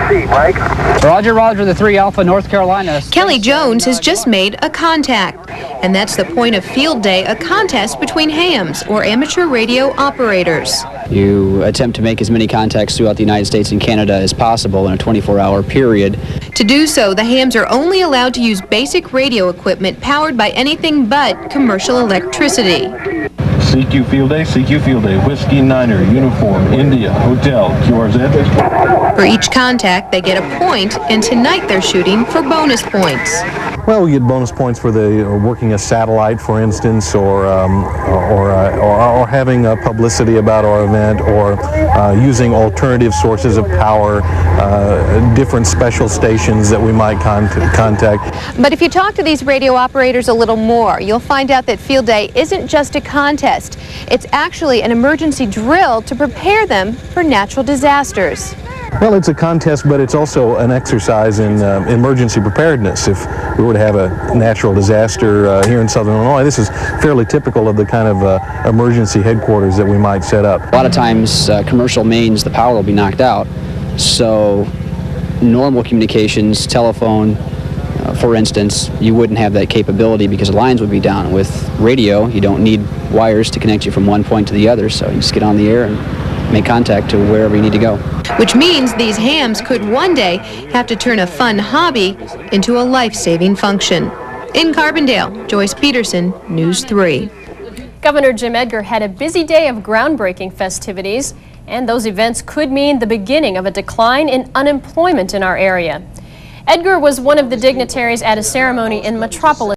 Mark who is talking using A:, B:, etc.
A: C, Mike.
B: Roger, roger, the 3 Alpha, North Carolina.
C: Kelly Jones has just made a contact, and that's the point of Field Day, a contest between hams, or amateur radio operators.
B: You attempt to make as many contacts throughout the United States and Canada as possible in a 24-hour period.
C: To do so, the hams are only allowed to use basic radio equipment powered by anything but commercial electricity.
D: CQ Field Day, CQ Field Day, Whiskey Niner, Uniform, India, Hotel, QRZ.
C: For each contact, they get a point, and tonight they're shooting for bonus points.
E: Well, we get bonus points for the working a satellite, for instance, or having publicity about our event, or using alternative sources of power, different special stations that we might contact.
C: But if you talk to these radio operators a little more, you'll find out that Field Day isn't just a contest. It's actually an emergency drill to prepare them for natural disasters.
E: Well, it's a contest, but it's also an exercise in emergency preparedness. If we were to have a natural disaster here in southern Illinois, this is fairly typical of the kind of emergency headquarters that we might set up.
B: A lot of times, commercial mains, the power will be knocked out. So normal communications, telephone, for instance, you wouldn't have that capability because the lines would be down. With radio, you don't need wires to connect you from one point to the other, so you just get on the air and make contact to wherever you need to go.
C: Which means these hams could one day have to turn a fun hobby into a life-saving function. In Carbondale, Joyce Peterson, News 3.
F: Governor Jim Edgar had a busy day of groundbreaking festivities, and those events could mean the beginning of a decline in unemployment in our area. Edgar was one of the dignitaries at a ceremony in Metropolis.